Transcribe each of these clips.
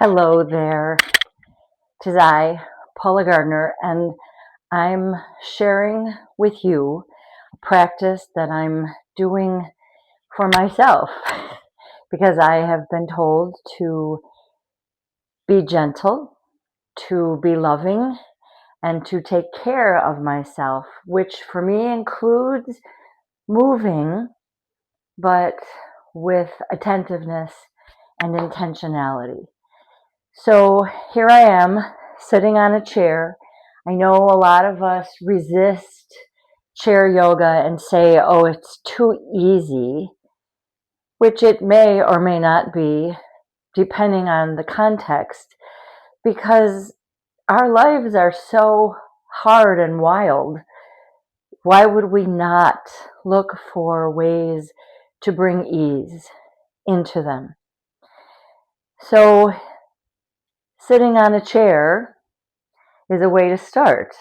Hello there. Tis I, Paula Gardner, and I'm sharing with you a practice that I'm doing for myself because I have been told to be gentle, to be loving, and to take care of myself, which for me includes moving, but with attentiveness and intentionality. So here I am sitting on a chair. I know a lot of us resist chair yoga and say, oh, it's too easy, which it may or may not be, depending on the context, because our lives are so hard and wild. Why would we not look for ways to bring ease into them? So sitting on a chair is a way to start.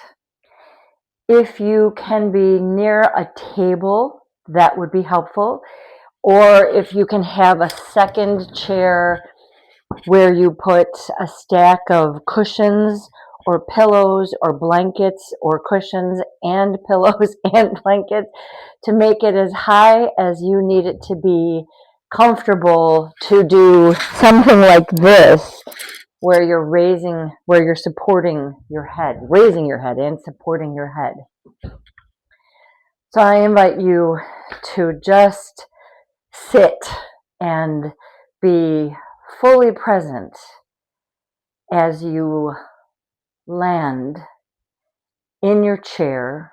If you can be near a table, that would be helpful. Or if you can have a second chair where you put a stack of cushions or pillows or blankets or cushions and pillows and blankets to make it as high as you need it to be comfortable to do something like this, where you're supporting your head, raising your head and supporting your head. So I invite you to just sit and be fully present as you land in your chair,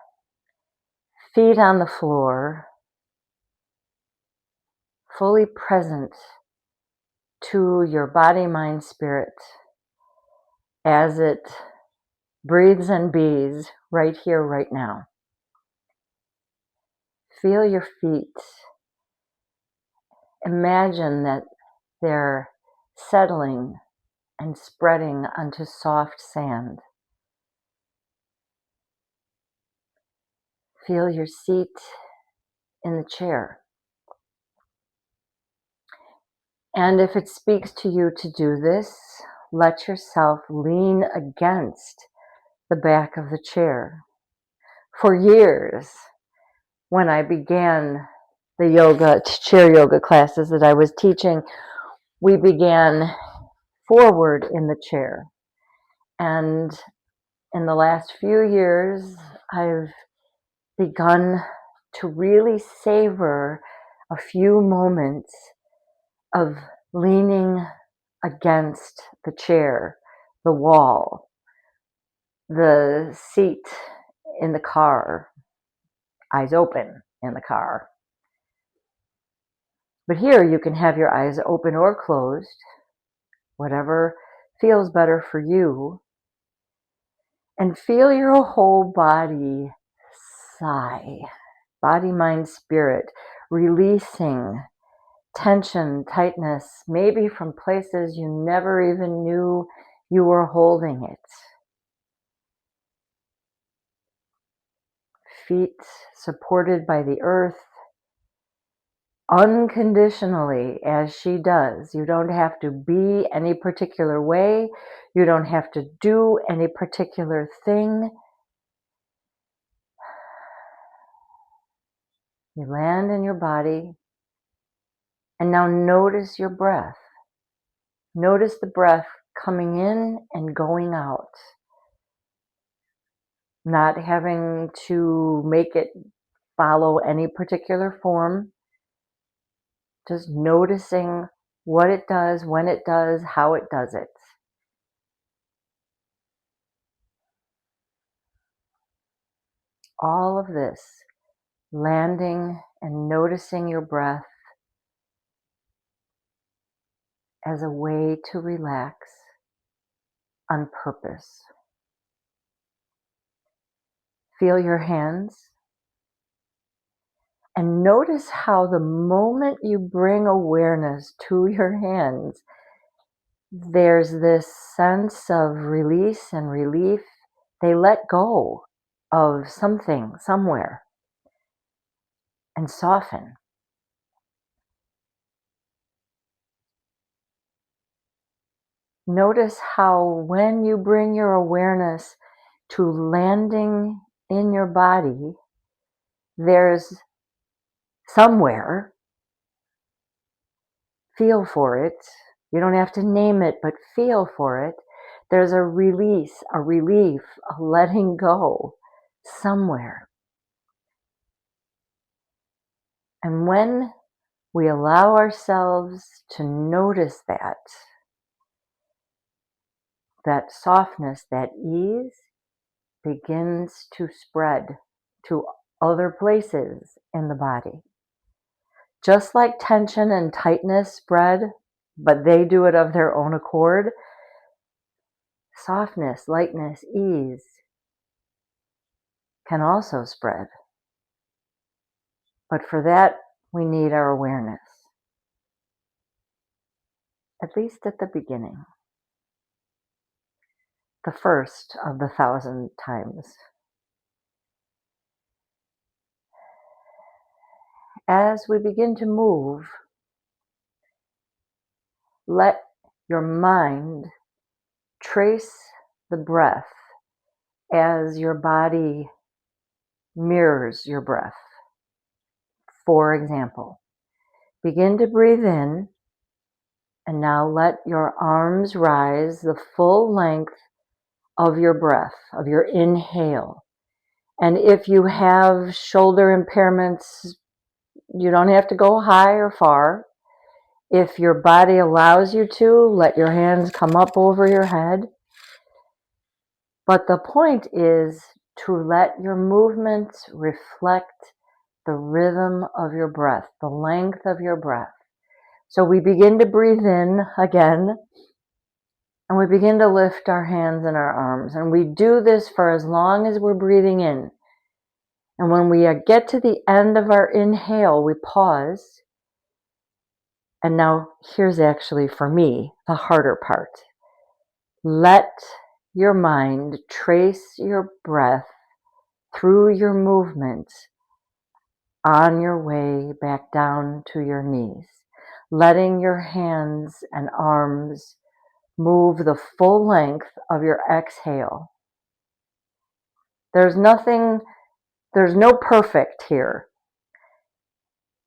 feet on the floor, fully present to your body, mind, spirit as it breathes and bees right here, right now. Feel your feet. Imagine that they're settling and spreading onto soft sand. Feel your seat in the chair. And if it speaks to you to do this, let yourself lean against the back of the chair. For years, when I began the chair yoga classes that I was teaching, we began forward in the chair. And in the last few years, I've begun to really savor a few moments of leaning against the chair, the wall, the seat in the car, eyes open in the car. But here you can have your eyes open or closed, whatever feels better for you, and feel your whole body sigh, body, mind, spirit, releasing tension, tightness, maybe from places you never even knew you were holding it. Feet supported by the earth, unconditionally, as she does. You don't have to be any particular way. You don't have to do any particular thing. You land in your body, and now notice your breath. Notice the breath coming in and going out. Not having to make it follow any particular form. Just noticing what it does, when it does, how it does it. All of this, landing and noticing your breath as a way to relax on purpose. Feel your hands and notice how the moment you bring awareness to your hands, there's this sense of release and relief. They let go of something somewhere and soften. Notice how when you bring your awareness to landing in your body, there's somewhere, feel for it. You don't have to name it, but feel for it. There's a release, a relief, a letting go somewhere. And when we allow ourselves to notice that softness, that ease begins to spread to other places in the body. Just like tension and tightness spread, but they do it of their own accord, softness, lightness, ease can also spread. But for that, we need our awareness, at least at the beginning, the first of the 1,000 times. As we begin to move, let your mind trace the breath as your body mirrors your breath. For example, begin to breathe in, and now let your arms rise the full length of your breath, of your inhale. And if you have shoulder impairments, you don't have to go high or far. If your body allows you to, let your hands come up over your head. But the point is to let your movements reflect the rhythm of your breath, the length of your breath. So we begin to breathe in again, and we begin to lift our hands and our arms. And we do this for as long as we're breathing in. And when we get to the end of our inhale, we pause. And now here's actually, for me, the harder part. Let your mind trace your breath through your movements on your way back down to your knees, letting your hands and arms move the full length of your exhale. There's no perfect here.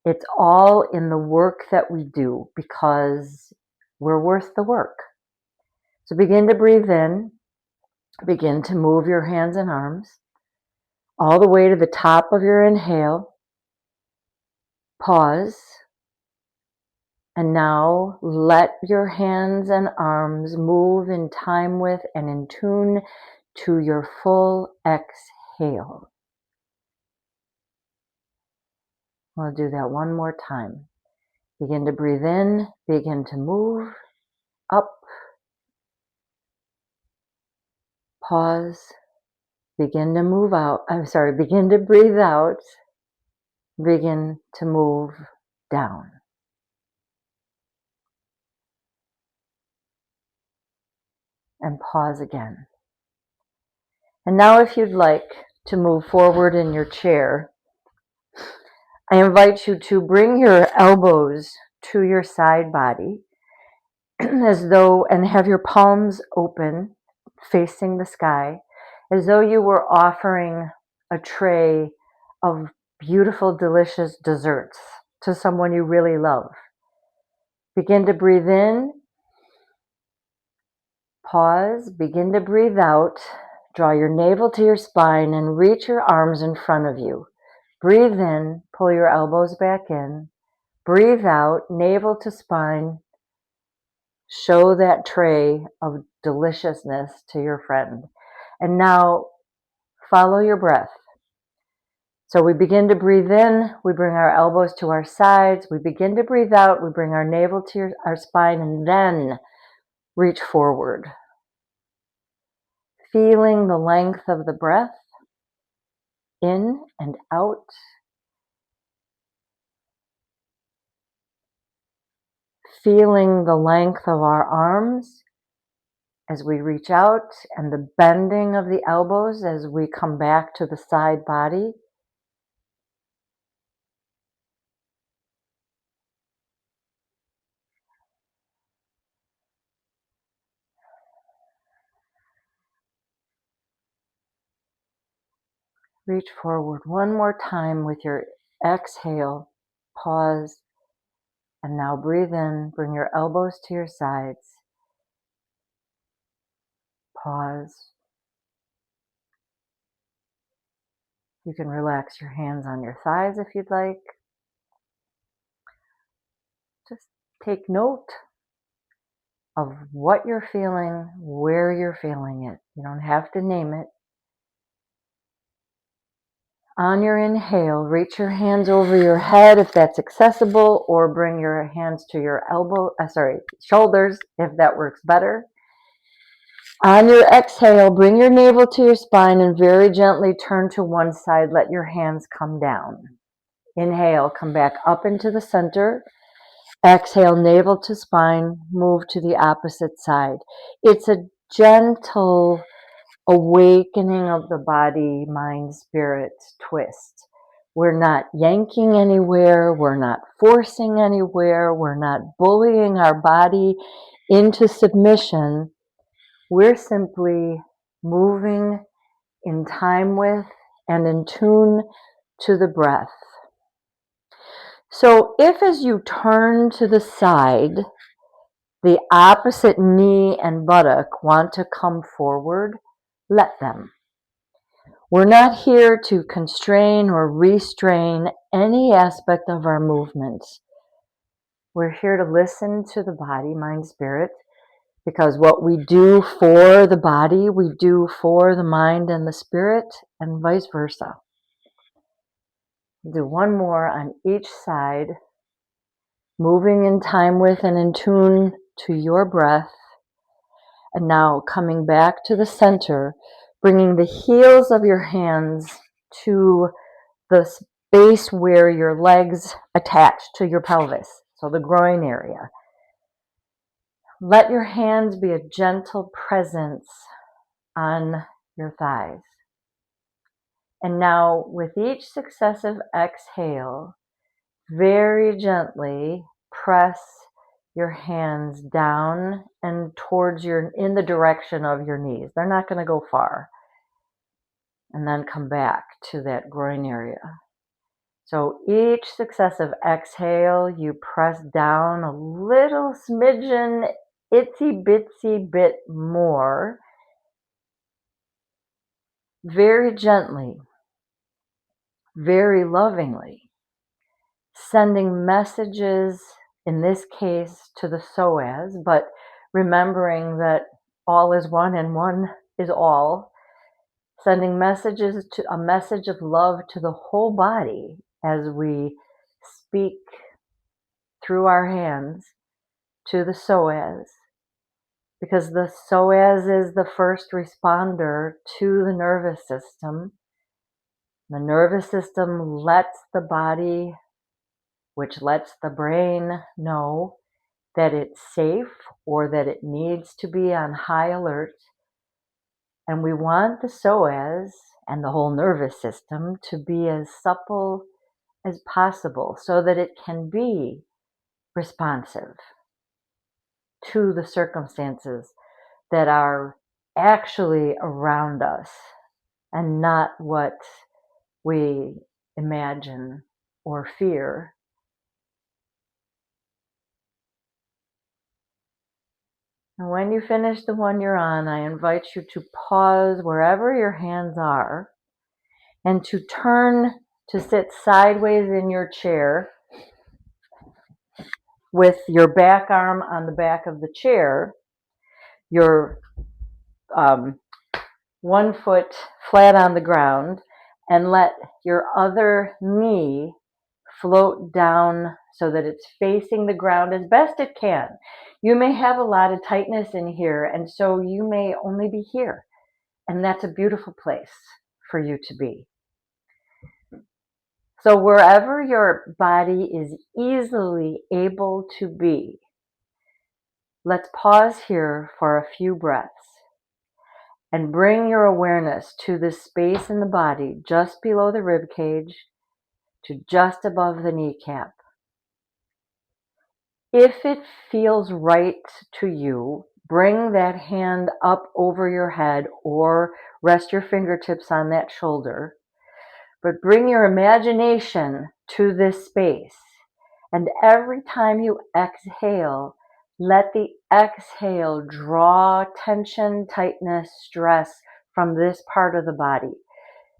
It's all in the work that we do because we're worth the work. So begin to breathe in, begin to move your hands and arms all the way to the top of your inhale. Pause. And now let your hands and arms move in time with and in tune to your full exhale. We'll do that one more time. Begin to breathe in, begin to move up, pause, begin to move out. Begin to breathe out, begin to move down. And pause again. And now if you'd like to move forward in your chair, I invite you to bring your elbows to your side body and have your palms open, facing the sky, as though you were offering a tray of beautiful, delicious desserts to someone you really love. Begin to breathe in, pause, begin to breathe out, draw your navel to your spine and reach your arms in front of you. Breathe in, pull your elbows back in, breathe out, navel to spine. Show that tray of deliciousness to your friend. And now follow your breath. So we begin to breathe in, we bring our elbows to our sides, we begin to breathe out, we bring our navel to our spine, and then reach forward. Feeling the length of the breath, in and out. Feeling the length of our arms as we reach out, and the bending of the elbows as we come back to the side body. Reach forward one more time with your exhale. Pause. And now breathe in. Bring your elbows to your sides. Pause. You can relax your hands on your thighs if you'd like. Just take note of what you're feeling, where you're feeling it. You don't have to name it. On your inhale, reach your hands over your head if that's accessible, or bring your hands to your shoulders if that works better. On your exhale, bring your navel to your spine and very gently turn to one side. Let your hands come down. Inhale, come back up into the center. Exhale, navel to spine, move to the opposite side. It's a gentle awakening of the body, mind, spirit twist. We're not yanking anywhere. We're not forcing anywhere. We're not bullying our body into submission. We're simply moving in time with and in tune to the breath. So if as you turn to the side, the opposite knee and buttock want to come forward, let them. We're not here to constrain or restrain any aspect of our movements. We're here to listen to the body, mind, spirit, because what we do for the body, we do for the mind and the spirit, and vice versa. We'll do one more on each side, moving in time with and in tune to your breath. And now coming back to the center, bringing the heels of your hands to the space where your legs attach to your pelvis, so the groin area. Let your hands be a gentle presence on your thighs. And now with each successive exhale, very gently press your hands down and towards in the direction of your knees. They're not going to go far. And then come back to that groin area. So each successive exhale, you press down a little smidgen, itsy bitsy bit more, very gently, very lovingly, sending messages, in this case, to the psoas, but remembering that all is one and one is all, sending messages to a message of love to the whole body as we speak through our hands to the psoas, because the psoas is the first responder to the nervous system. The nervous system lets the body, which lets the brain know that it's safe or that it needs to be on high alert. And we want the psoas and the whole nervous system to be as supple as possible so that it can be responsive to the circumstances that are actually around us and not what we imagine or fear. And when you finish the one you're on, I invite you to pause wherever your hands are and to turn to sit sideways in your chair with your back arm on the back of the chair, your one foot flat on the ground, and let your other knee float down so that it's facing the ground as best it can. You may have a lot of tightness in here, and so you may only be here. And that's a beautiful place for you to be. So wherever your body is easily able to be, let's pause here for a few breaths and bring your awareness to the space in the body just below the rib cage to just above the kneecap. If it feels right to you, bring that hand up over your head or rest your fingertips on that shoulder. But bring your imagination to this space. And every time you exhale, let the exhale draw tension, tightness, stress from this part of the body.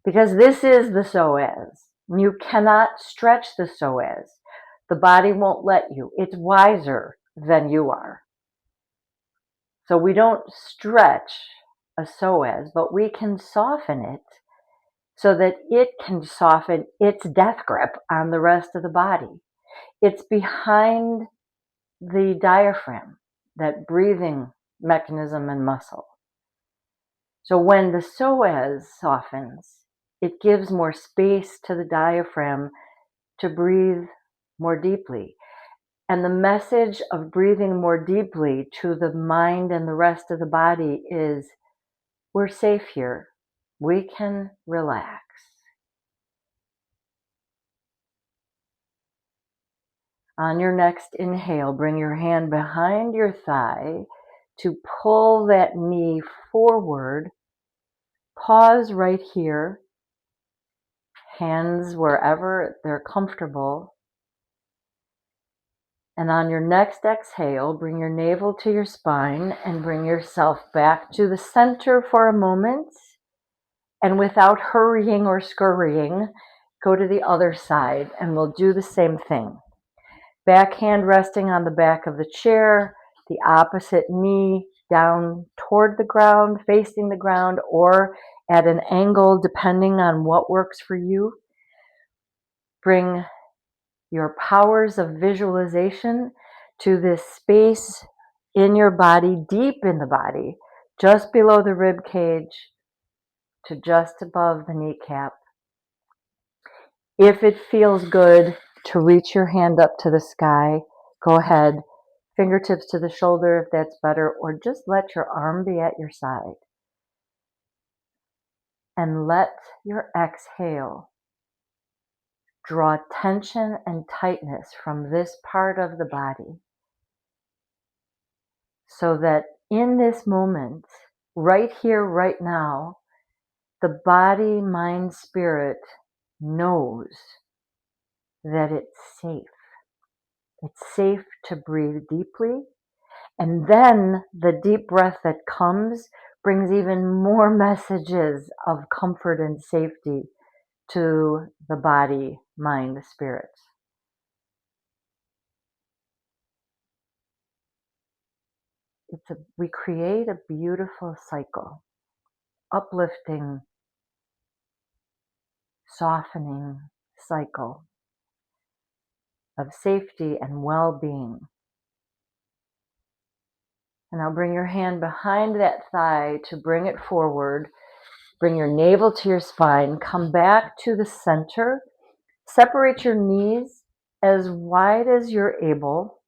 Because this is the psoas. You cannot stretch the psoas. The body won't let you. It's wiser than you are. So we don't stretch a psoas, but we can soften it so that it can soften its death grip on the rest of the body. It's behind the diaphragm, that breathing mechanism and muscle. So when the psoas softens, it gives more space to the diaphragm to breathe more deeply. And the message of breathing more deeply to the mind and the rest of the body is, we're safe here. We can relax. On your next inhale, bring your hand behind your thigh to pull that knee forward. Pause right here. Hands wherever they're comfortable. And on your next exhale, bring your navel to your spine and bring yourself back to the center for a moment. And without hurrying or scurrying, go to the other side and we'll do the same thing. Back hand resting on the back of the chair, the opposite knee down toward the ground, facing the ground, or at an angle depending on what works for you. Bring your powers of visualization to this space in your body, deep in the body, just below the rib cage to just above the kneecap. If it feels good to reach your hand up to the sky, go ahead. Fingertips to the shoulder if that's better, or just let your arm be at your side. And let your exhale draw tension and tightness from this part of the body, so that in this moment, right here, right now, the body, mind, spirit knows that it's safe. It's safe to breathe deeply. And then the deep breath that comes brings even more messages of comfort and safety to the body, mind, spirit. We create a beautiful cycle, uplifting, softening cycle of safety and well-being. And now bring your hand behind that thigh to bring it forward. Bring your navel to your spine. Come back to the center. Separate your knees as wide as you're able.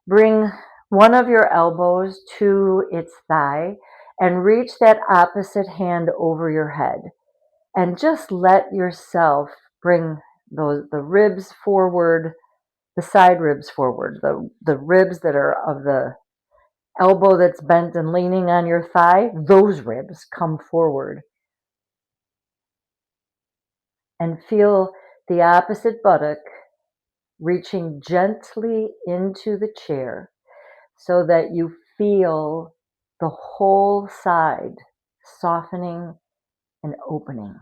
Bring one of your elbows to its thigh and reach that opposite hand over your head. And just let yourself bring the ribs forward, the side ribs forward, the ribs that are of the elbow that's bent and leaning on your thigh, those ribs come forward. And feel the opposite buttock reaching gently into the chair so that you feel the whole side softening and opening.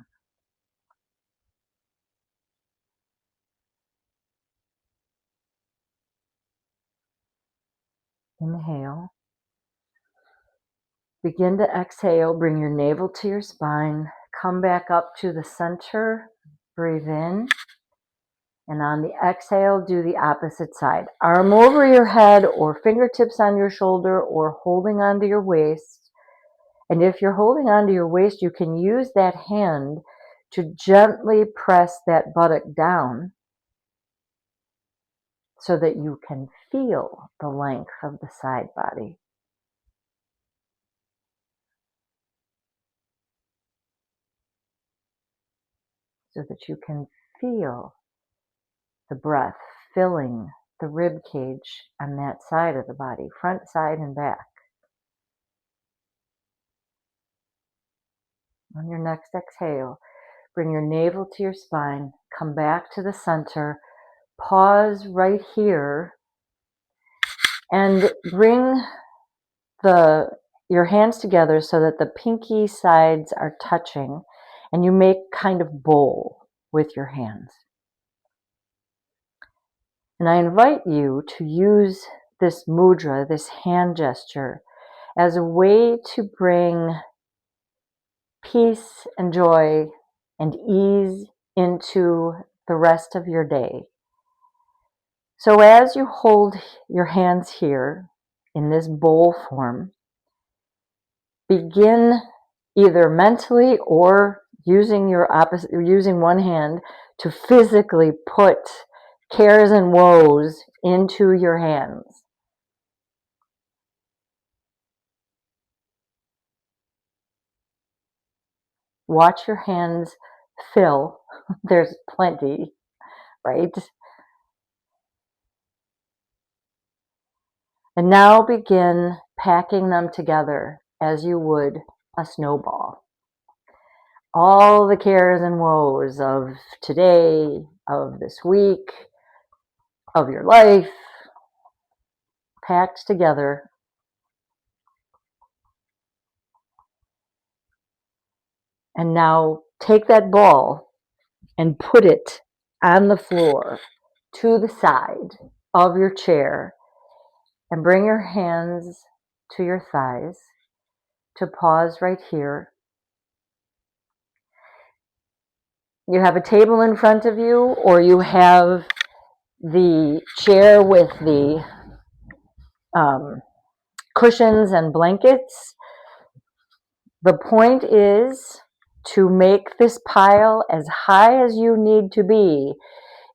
Inhale. Begin to exhale. Bring your navel to your spine. Come back up to the center. Breathe in. And on the exhale, do the opposite side. Arm over your head or fingertips on your shoulder or holding onto your waist. And if you're holding onto your waist, you can use that hand to gently press that buttock down so that you can feel the length of the side body. So that you can feel the breath filling the rib cage on that side of the body, front, side, and back. On your next exhale, bring your navel to your spine, come back to the center, pause right here, and bring your hands together so that the pinky sides are touching, and you make kind of bowl with your hands. And I invite you to use this mudra, this hand gesture, as a way to bring peace and joy and ease into the rest of your day. So as you hold your hands here in this bowl form, begin either mentally or using one hand to physically put cares and woes into your hands. Watch your hands fill. There's plenty, right? And now begin packing them together as you would a snowball. All the cares and woes of today, of this week, of your life, packed together. And now take that ball and put it on the floor to the side of your chair, and bring your hands to your thighs to pause right here. You have a table in front of you, or you have the chair with the cushions and blankets. The point is to make this pile as high as you need to be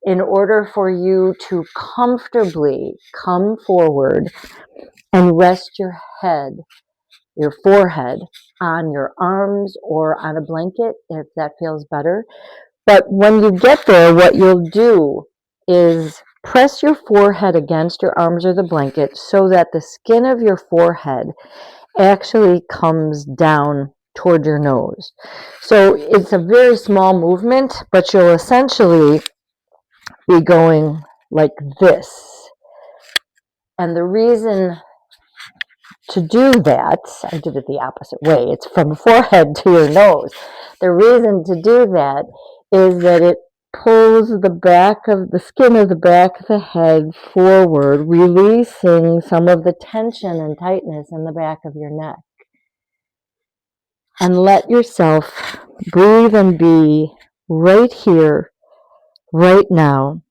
in order for you to comfortably come forward and rest your head, your forehead, on your arms or on a blanket if that feels better. But when you get there, what you'll do is press your forehead against your arms or the blanket so that the skin of your forehead actually comes down toward your nose. So it's a very small movement, but you'll essentially be going like this. And the reason to do that, I did it the opposite way. It's from forehead to your nose. The reason to do that is that it pulls the skin of the back of the head forward, releasing some of the tension and tightness in the back of your neck. And let yourself breathe and be right here, right now,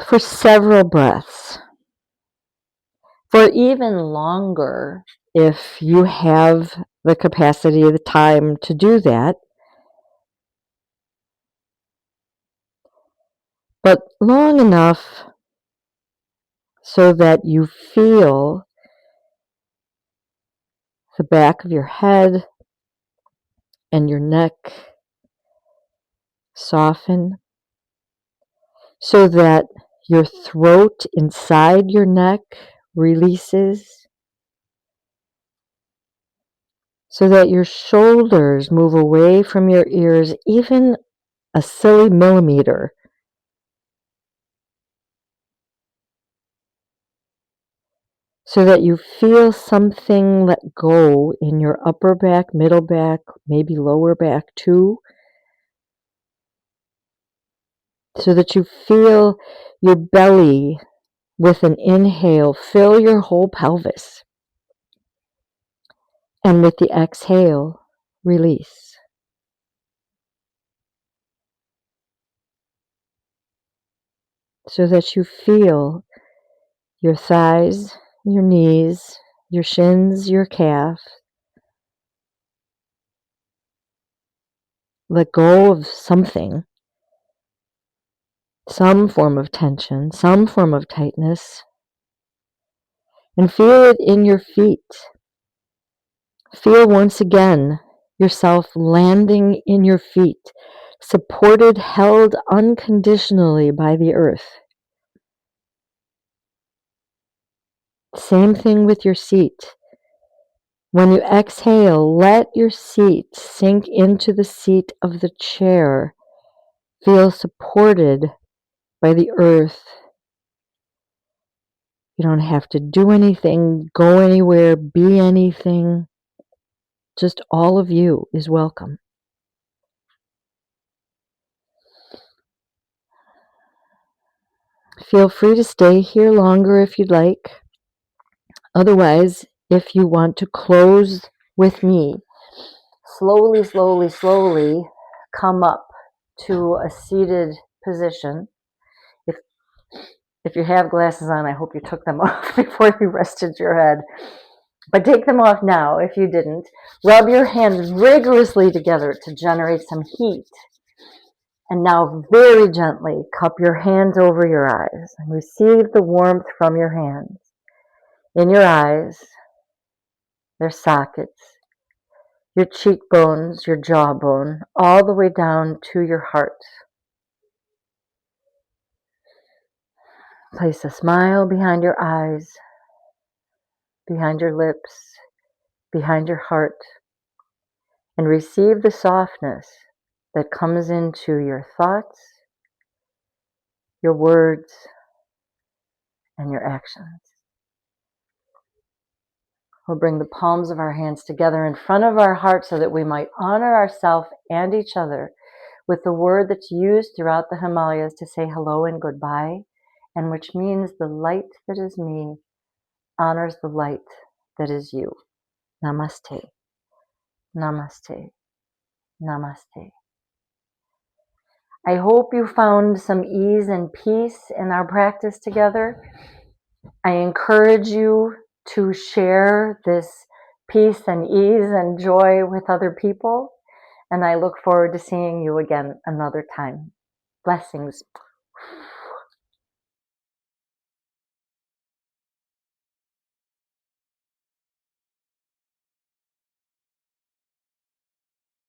for several breaths. For even longer, if you have the capacity, the time to do that. But long enough so that you feel the back of your head and your neck soften, so that your throat inside your neck releases, so that your shoulders move away from your ears even a silly millimeter, so that you feel something let go in your upper back, middle back, maybe lower back too, so that you feel your belly with an inhale fill your whole pelvis, and with the exhale, release. So that you feel your thighs, your knees, your shins, your calf let go of something, some form of tension, some form of tightness, and feel it in your feet. Feel once again yourself landing in your feet, supported, held unconditionally by the earth. Same thing with your seat. When you exhale, let your seat sink into the seat of the chair. Feel supported by the earth. You don't have to do anything, go anywhere, be anything. Just all of you is welcome. Feel free to stay here longer if you'd like. Otherwise, if you want to close with me, slowly, slowly, slowly come up to a seated position. If you have glasses on, I hope you took them off before you rested your head. But take them off now if you didn't. Rub your hands rigorously together to generate some heat. And now very gently cup your hands over your eyes and receive the warmth from your hands. In your eyes, their sockets, your cheekbones, your jawbone, all the way down to your heart. Place a smile behind your eyes, behind your lips, behind your heart, and receive the softness that comes into your thoughts, your words, and your actions. We'll bring the palms of our hands together in front of our heart so that we might honor ourselves and each other with the word that's used throughout the Himalayas to say hello and goodbye, and which means the light that is me honors the light that is you. Namaste. Namaste. Namaste. I hope you found some ease and peace in our practice together. I encourage you to share this peace and ease and joy with other people. And I look forward to seeing you again another time. Blessings.